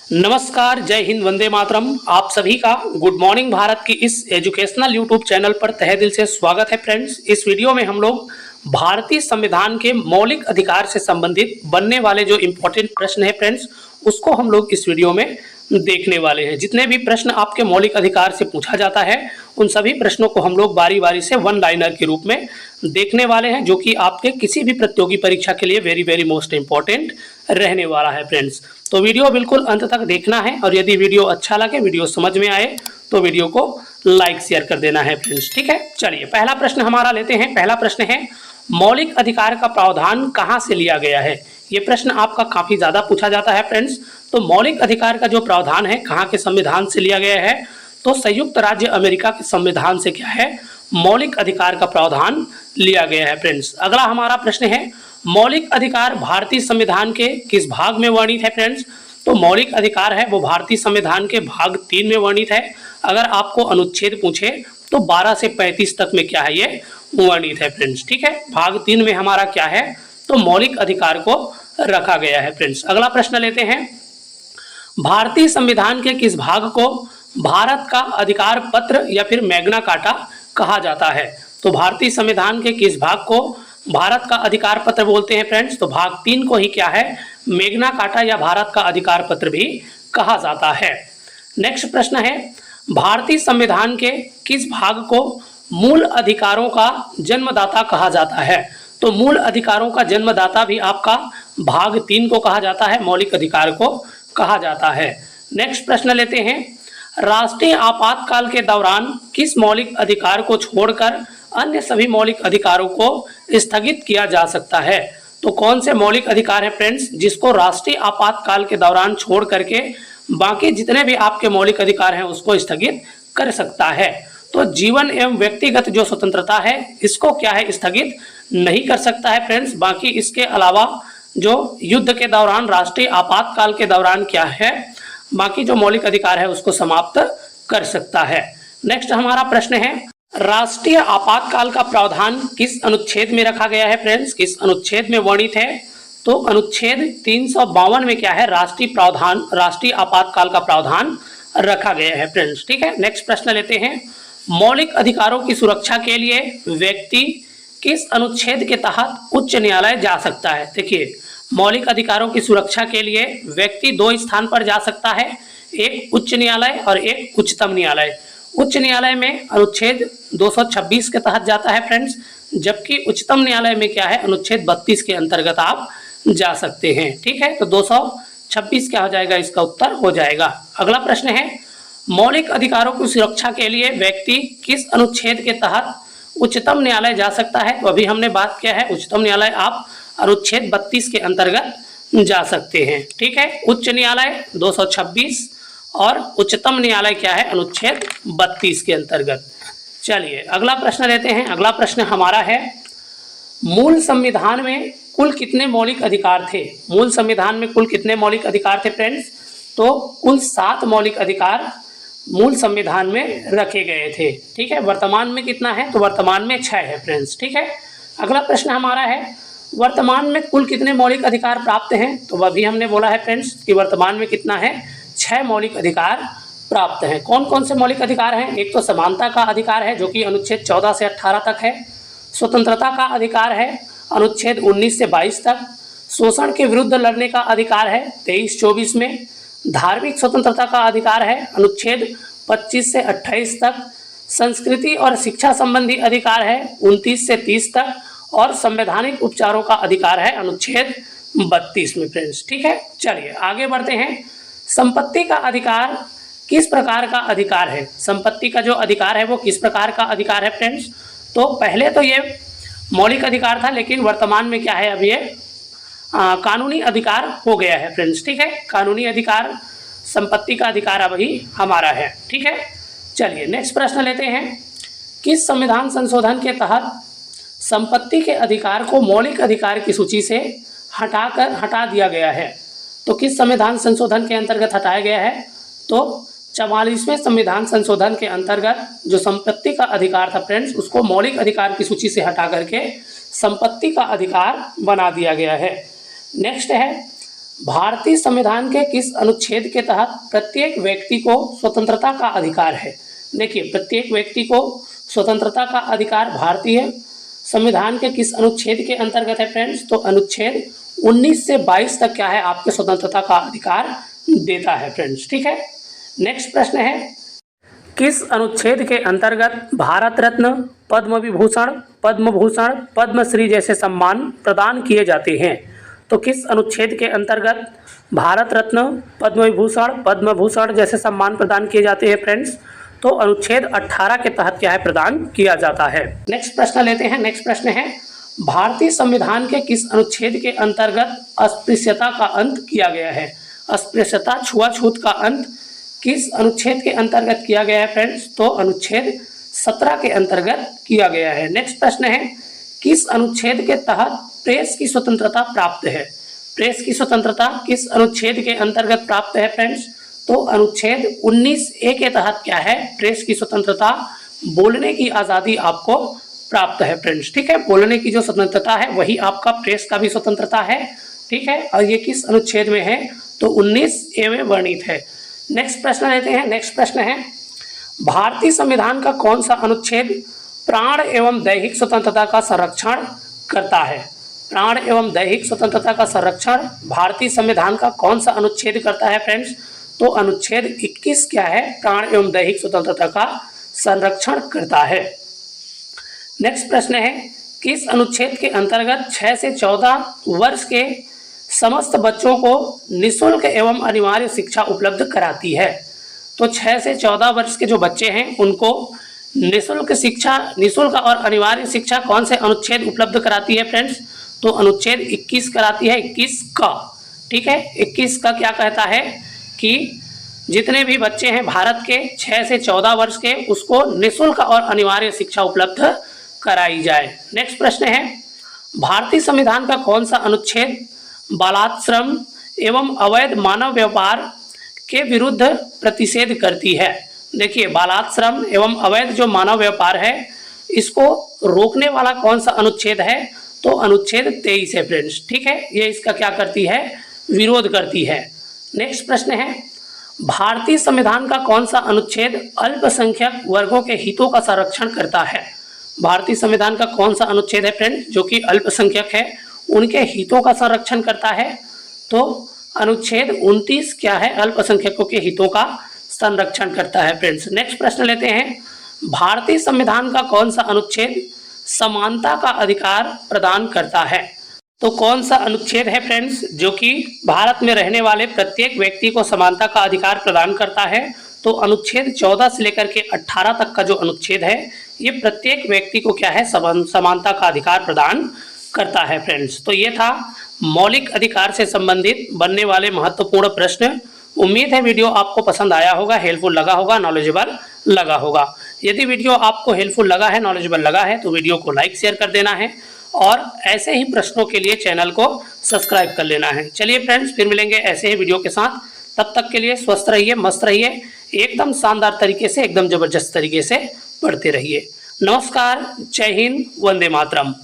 नमस्कार, जय हिंद, वंदे मातरम। आप सभी का गुड मॉर्निंग भारत की इस एजुकेशनल यूट्यूब चैनल पर तहे दिल से स्वागत है। फ्रेंड्स, इस वीडियो में हम लोग भारतीय संविधान के मौलिक अधिकार से संबंधित बनने वाले जो इम्पोर्टेंट प्रश्न है फ्रेंड्स, उसको हम लोग इस वीडियो में देखने वाले हैं। जितने भी प्रश्न आपके मौलिक अधिकार से पूछा जाता है, उन सभी प्रश्नों को हम लोग बारी बारी से वन लाइनर के रूप में देखने वाले हैं, जो कि आपके किसी भी प्रतियोगी परीक्षा के लिए वेरी वेरी मोस्ट इंपॉर्टेंट रहने वाला है फ्रेंड्स। तो वीडियो बिल्कुल अंत तक देखना है, और यदि वीडियो अच्छा लगे, वीडियो समझ में आए, तो वीडियो को लाइक शेयर कर देना है फ्रेंड्स। ठीक है, चलिए पहला प्रश्न हमारा लेते हैं। पहला प्रश्न है, मौलिक अधिकार का प्रावधान कहाँ से लिया गया है? ये प्रश्न आपका काफी ज्यादा पूछा जाता है फ्रेंड्स। तो मौलिक अधिकार का जो प्रावधान है कहाँ के संविधान से लिया गया है? तो संयुक्त राज्य अमेरिका के संविधान से क्या है, मौलिक अधिकार का प्रावधान लिया गया है फ्रेंड्स। अगला हमारा प्रश्न है, मौलिक अधिकार भारतीय संविधान के किस भाग में वर्णित है फ्रेंड्स? तो मौलिक अधिकार है वो भारतीय संविधान के भाग 3 में वर्णित है। अगर आपको अनुच्छेद पूछे तो 12 से 35 तक में क्या है, ये वर्णित है फ्रेंड्स। ठीक है, भाग 3 में हमारा क्या है, तो मौलिक अधिकार को रखा गया है फ्रेंड्स। अगला प्रश्न लेते हैं, भारतीय संविधान के किस भाग को भारत का अधिकार पत्र या फिर मैग्ना कार्टा कहा जाता है? तो भारतीय संविधान के किस भाग को भारत का अधिकार पत्र बोलते हैं फ्रेंड्स? तो भाग 3 को ही क्या है, मैग्ना कार्टा या भारत का अधिकार पत्र भी कहा जाता है। नेक्स्ट प्रश्न है, भारतीय संविधान के किस भाग को मूल अधिकारों का जन्मदाता कहा जाता है? तो मूल अधिकारों का जन्मदाता भी आपका भाग 3 को कहा जाता है, मौलिक अधिकार को कहा जाता है। नेक्स्ट प्रश्न लेते हैं, राष्ट्रीय आपातकाल के दौरान किस मौलिक अधिकार को छोड़कर अन्य सभी मौलिक अधिकारों को स्थगित किया जा सकता है? तो कौन से मौलिक अधिकार है फ्रेंड्स जिसको राष्ट्रीय आपातकाल के दौरान छोड़ करके बाकी जितने भी आपके मौलिक अधिकार हैं उसको स्थगित कर सकता है? तो जीवन एवं व्यक्तिगत जो स्वतंत्रता है इसको क्या है, स्थगित नहीं कर सकता है फ्रेंड्स। बाकी इसके अलावा जो युद्ध के दौरान, राष्ट्रीय आपातकाल के दौरान क्या है, बाकी जो मौलिक अधिकार है उसको समाप्त कर सकता है। नेक्स्ट हमारा प्रश्न है, राष्ट्रीय आपातकाल का प्रावधान किस अनुच्छेद में रखा गया है फ्रेंड्स? किस अनुच्छेद में वर्णित है? तो अनुच्छेद 352 में क्या है, राष्ट्रीय आपातकाल का प्रावधान रखा गया है फ्रेंड्स। ठीक है, नेक्स्ट प्रश्न लेते हैं, मौलिक अधिकारों की सुरक्षा के लिए व्यक्ति किस अनुच्छेद के तहत उच्च न्यायालय जा सकता है? देखिए, मौलिक अधिकारों की सुरक्षा के लिए व्यक्ति 2 स्थान पर जा सकता है, एक उच्च न्यायालय और एक उच्चतम न्यायालय। उच्च न्यायालय में अनुच्छेद 226 के तहत जाता है फ्रेंड्स, जबकि उच्चतम न्यायालय में क्या है, अनुच्छेद 32 के अंतर्गत आप जा सकते हैं। ठीक है, तो 226 क्या हो जाएगा, इसका उत्तर हो जाएगा। अगला प्रश्न है, मौलिक अधिकारों की सुरक्षा के लिए व्यक्ति किस अनुच्छेद के तहत उच्चतम न्यायालय जा सकता है? तो अभी हमने बात किया है, उच्चतम न्यायालय आप अनुच्छेद 32 के अंतर्गत जा सकते हैं। ठीक है, उच्च न्यायालय 226 और उच्चतम न्यायालय क्या है, अनुच्छेद 32 के अंतर्गत। चलिए अगला प्रश्न लेते हैं। अगला प्रश्न हमारा है, मूल संविधान में कुल कितने मौलिक अधिकार थे? मूल संविधान में कुल कितने मौलिक अधिकार थे फ्रेंड्स? तो कुल 7 मौलिक अधिकार मूल संविधान में रखे गए थे। ठीक है, वर्तमान में कितना है? तो वर्तमान में 6 है फ्रेंड्स। ठीक है, अगला प्रश्न हमारा है, वर्तमान में कुल कितने मौलिक अधिकार प्राप्त हैं? तो वह भी हमने बोला है फ्रेंड्स कि वर्तमान में कितना है, 6 मौलिक अधिकार प्राप्त हैं। कौन कौन से मौलिक अधिकार हैं? एक तो समानता का अधिकार है जो कि अनुच्छेद 14 से 18 तक है। स्वतंत्रता का अधिकार है अनुच्छेद 19 से 22 तक। शोषण के विरुद्ध लड़ने का अधिकार है 23-24 में। धार्मिक स्वतंत्रता का अधिकार है अनुच्छेद 25 से 28 तक। संस्कृति और शिक्षा संबंधी अधिकार है 29 से 30 तक। और संवैधानिक उपचारों का अधिकार है अनुच्छेद 32 में फ्रेंड्स। ठीक है, चलिए आगे बढ़ते हैं। संपत्ति का अधिकार किस प्रकार का अधिकार है? संपत्ति का जो अधिकार है वो किस प्रकार का अधिकार है फ्रेंड्स? तो पहले तो ये मौलिक अधिकार था, लेकिन वर्तमान में क्या है, अब ये कानूनी अधिकार हो गया है फ्रेंड्स। ठीक है, कानूनी अधिकार, संपत्ति का अधिकार अब ही हमारा है। ठीक है, चलिए नेक्स्ट प्रश्न लेते हैं, किस संविधान संशोधन के तहत संपत्ति के अधिकार को मौलिक अधिकार की सूची से हटा दिया गया है? तो किस संविधान संशोधन के अंतर्गत हटाया गया है? तो 44वें संविधान संशोधन के अंतर्गत जो संपत्ति का अधिकार था फ्रेंड्स, उसको मौलिक अधिकार की सूची से हटा करके संपत्ति का अधिकार बना दिया गया है। नेक्स्ट है, भारतीय संविधान के किस अनुच्छेद के तहत प्रत्येक व्यक्ति को स्वतंत्रता का अधिकार है? देखिए, प्रत्येक व्यक्ति को स्वतंत्रता का अधिकार भारतीय संविधान के किस अनुच्छेद के अंतर्गत है फ्रेंड्स? तो अनुच्छेद 19 से 22 तक क्या है, आपके स्वतंत्रता का अधिकार देता है फ्रेंड्स। ठीक है, नेक्स्ट प्रश्न है, किस अनुच्छेद के अंतर्गत भारत रत्न, पद्म विभूषण, पद्म भूषण, पद्मश्री जैसे सम्मान प्रदान किए जाते हैं? तो किस अनुच्छेद के अंतर्गत भारत रत्न, पद्म विभूषण, पद्म भूषण जैसे सम्मान प्रदान किए जाते हैं फ्रेंड्स? तो अनुच्छेद 18 के तहत क्या है, प्रदान किया जाता है। नेक्स्ट प्रश्न लेते हैं। नेक्स्ट प्रश्न है, भारतीय संविधान के किस अनुच्छेद के अंतर्गत अस्पृश्यता का अंत किया गया है? अस्पृश्यता, छुआछूत का अंत किस अनुच्छेद के अंतर्गत किया गया है फ्रेंड्स? तो अनुच्छेद 17 के अंतर्गत किया गया है। नेक्स्ट प्रश्न है, किस अनुच्छेद के तहत प्रेस की स्वतंत्रता प्राप्त है? प्रेस की स्वतंत्रता किस अनुच्छेद के अंतर्गत प्राप्त है फ्रेंड्स? तो अनुच्छेद 19A के तहत क्या है, प्रेस की स्वतंत्रता, बोलने की आज़ादी आपको प्राप्त है फ्रेंड्स। ठीक है, बोलने की जो स्वतंत्रता है वही आपका प्रेस का भी स्वतंत्रता है। ठीक है, और ये किस अनुच्छेद में है? तो 19A में वर्णित है। नेक्स्ट प्रश्न लेते हैं। नेक्स्ट प्रश्न है, भारतीय संविधान का कौन सा अनुच्छेद प्राण एवं दैहिक स्वतंत्रता का संरक्षण करता है? प्राण एवं दैहिक स्वतंत्रता का संरक्षण भारतीय संविधान का कौन सा अनुच्छेद करता है फ्रेंड्स? तो अनुच्छेद 21 क्या है, प्राण एवं दैहिक स्वतंत्रता का संरक्षण करता है। नेक्स्ट प्रश्न है, किस अनुच्छेद के अंतर्गत 6 से 14 वर्ष के समस्त बच्चों को निःशुल्क एवं अनिवार्य शिक्षा उपलब्ध कराती है? तो 6 से 14 वर्ष के जो बच्चे हैं उनको निःशुल्क शिक्षा, निःशुल्क और अनिवार्य शिक्षा कौन से अनुच्छेद उपलब्ध कराती है फ्रेंड्स? तो अनुच्छेद 21 कराती है, 21 का। ठीक है, 21 का क्या कहता है कि जितने भी बच्चे हैं भारत के 6 से 14 वर्ष के, उसको निःशुल्क और अनिवार्य शिक्षा उपलब्ध कराई जाए। नेक्स्ट प्रश्न है, भारतीय संविधान का कौन सा अनुच्छेद बालाश्रम एवं अवैध मानव व्यापार के विरुद्ध प्रतिषेध करती है? देखिए, बालाश्रम एवं अवैध जो मानव व्यापार है इसको रोकने वाला कौन सा अनुच्छेद है? तो अनुच्छेद 23 है फ्रेंड्स। ठीक है, ये इसका क्या करती है, विरोध करती है। नेक्स्ट प्रश्न है, भारतीय संविधान का कौन सा अनुच्छेद अल्पसंख्यक वर्गों के हितों का संरक्षण करता है? भारतीय संविधान का कौन सा अनुच्छेद है फ्रेंड्स जो कि अल्पसंख्यक है उनके हितों का संरक्षण करता है? तो अनुच्छेद 29 क्या है, अल्पसंख्यकों के हितों का संरक्षण करता है फ्रेंड्स। नेक्स्ट प्रश्न लेते हैं, भारतीय संविधान का कौन सा अनुच्छेद समानता का अधिकार प्रदान करता है? तो कौन सा अनुच्छेद है फ्रेंड्स जो कि भारत में रहने वाले प्रत्येक व्यक्ति को समानता का अधिकार प्रदान करता है? तो अनुच्छेद 14 से लेकर के 18 तक का जो अनुच्छेद है ये प्रत्येक व्यक्ति को क्या है, समानता का अधिकार प्रदान करता है फ्रेंड्स। तो ये था मौलिक अधिकार से संबंधित बनने वाले महत्वपूर्ण प्रश्न। उम्मीद है वीडियो आपको पसंद आया होगा, हेल्पफुल लगा होगा, नॉलेजेबल लगा होगा। यदि वीडियो आपको हेल्पफुल लगा है, नॉलेजेबल लगा है तो वीडियो को लाइक शेयर कर देना है और ऐसे ही प्रश्नों के लिए चैनल को सब्सक्राइब कर लेना है। चलिए फ्रेंड्स, फिर मिलेंगे ऐसे ही वीडियो के साथ। तब तक के लिए स्वस्थ रहिए, मस्त रहिए, एकदम शानदार तरीके से, एकदम जबरदस्त तरीके से पढ़ते रहिए। नमस्कार, जय हिंद, वंदे मातरम।